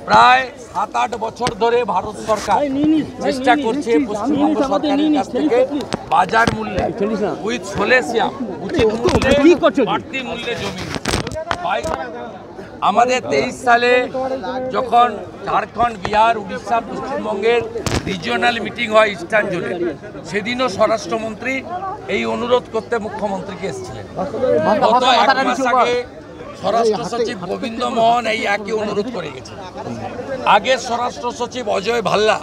প্রায় 7-8 বছর ধরে ভারত সরকার চেষ্টা করছে পশ্চিমবঙ্গ সরকারের কাছ থেকে বাজার মূল্যে উইথ সোলেসিয়াম উচিত মূল্যে বাড়তি মূল্যে জমি আমাদের 23 সালে যখন ঝাড়খণ্ড, বিহার, উড়িষ্যা, পশ্চিমবঙ্গের রিজিওনাল মিটিং হয় ইস্টার্ন জোনে, সেদিনও স্বরাষ্ট্রমন্ত্রী এই অনুরোধ করতে মুখ্যমন্ত্রীকে এসেছিলেন। গত 1 মাস আগে স্বরাষ্ট্র সচিব গোবিন্দ মোহন এই একই অনুরোধ করে গেছেন। আগের স্বরাষ্ট্র সচিব অজয় ভাল্লা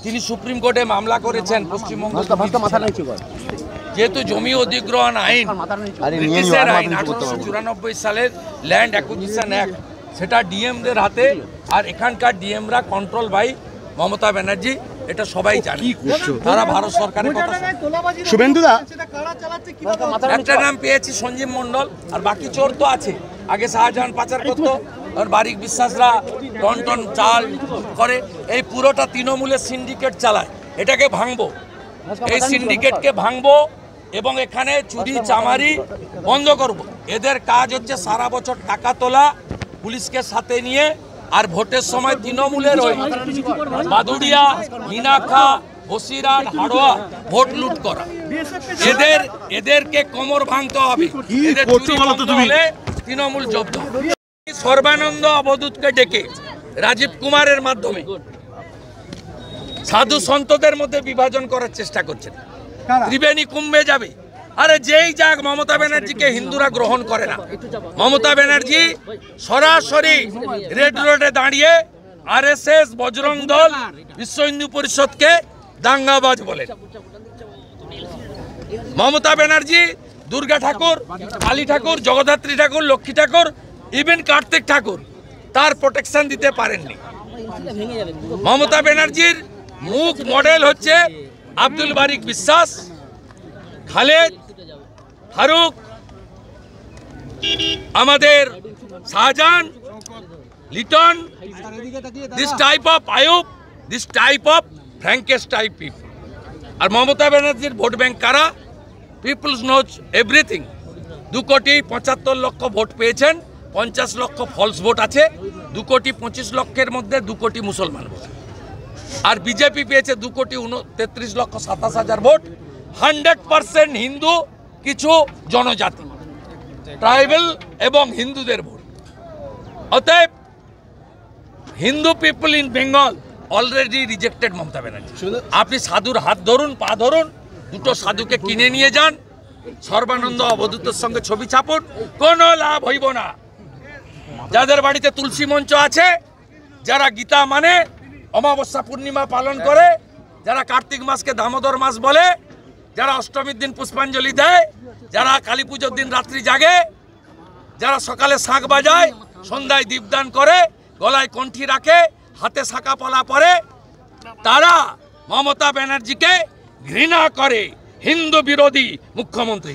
তিনি সুপ্রিম কোর্টে মামলা করেছেন পশ্চিমবঙ্গ, যেহেতু জমি অধিগ্রহণ আইন ব্রিটিশের আইন 1894 সালের ল্যান্ড অ্যাকুইজিশন অ্যাক্ট, সেটা ডিএমদের হাতে, আর এখানকার ডিএমরা কন্ট্রোল বাই মমতা ব্যানার্জি, এটা সবাই জানে। তারা ভারত সরকারের কথা শুভেন্দুদা একটা নাম পেয়েছি সঞ্জীব মন্ডল, আর বাকি চোর তো আছে। আগে শাহজাহান পাচার করতো, আর বারিক বিশ্বাসরা টন টন চাল করে। এই পুরোটা তৃণমূলের সিন্ডিকেট চালায়। এটাকে ভাঙবো, এই সিন্ডিকেটকে ভাঙবো এবং এখানে চুরি চামারি বন্ধ করব। এদের কাজ হচ্ছে সারা বছর টাকা তোলা পুলিশকে সাথে নিয়ে, আর ভোটের সময় তৃণমূলের ওই বাদুড়িয়া, মিনাখা, বসিরহাট, হাড়োয়া ভোট লুট করা। এদেরকে কোমর ভাঙতে হবে। এদের চুরি বন্ধ হলে তৃণমূল জব্দ। সর্বানন্দ অবধূতকে ডেকে রাজীব কুমারের মাধ্যমে সাধু সন্তদের মধ্যে বিভাজন করার চেষ্টা করছেন। ত্রিবেণী কুম্ভে যাবে, আরে যেই যাক মমতা ব্যানার্জিকে হিন্দুরা গ্রহণ করে না। মমতা ব্যানার্জি সরাসরি রেড রোডে দাঁড়িয়ে আরএসএস, বজরং দল, বিশ্ব হিন্দু পরিষদকে দাঙ্গাবাজ বলেন। মমতা ব্যানার্জি দুর্গা ঠাকুর, কালী ঠাকুর, জগদ্ধাত্রী ঠাকুর, লক্ষ্মী ঠাকুর, ইভেন কার্তিক ঠাকুর তার প্রোটেকশন দিতে পারেননি। মমতা ব্যানার্জির মুখ মডেল হচ্ছে আব্দুল বারিক বিশ্বাস, খালেদ, ফারুক, আমাদের Shahjahan, Liton, this type of Ayub, this type of ফ্র্যাঙ্কেস টাইপ পিপল। আর মমতা ব্যানার্জির ভোট ব্যাংক কারা? Peoples knows everything. 2,75,00,000 ভোট পেয়েছেন, 50 লক্ষ ফলস ভোট আছে। 2,25,00,000 মধ্যে 2 কোটি মুসলমান ভোট। আর বিজেপি পেয়েছে 2,33,27,000 ভোট। 100% হিন্দু, কিছু জনজাতি, ট্রাইবেল এবং হিন্দুদের ভোট। অতএব Hindu people in Bengal already rejected Mamata Banerjee. আপনি সাধুর হাত ধরুন, পা ধরুন, দুটো সাধুকে কিনে নিয়ে যান, সর্বানন্দ অবধূতের সঙ্গে ছবি ছাপুন, কোনো লাভ হইব না। যাদের বাড়িতে তুলসী মঞ্চ আছে, যারা গীতা মানে, অমাবস্যা পূর্ণিমা পালন করে, যারা কার্তিক মাসকে দামোদর মাস বলে, যারা অষ্টমীর দিন পুষ্পাঞ্জলি দেয়, যারা কালী পুজোর দিন রাত্রি জাগে, যারা সকালে শাঁখ বাজায়, সন্ধ্যায় দীপদান করে, গলায় কণ্ঠি রাখে, হাতে শাঁখা পলা পরে, তারা মমতা ব্যানার্জিকে ঘৃণা করে। হিন্দু বিরোধী মুখ্যমন্ত্রী।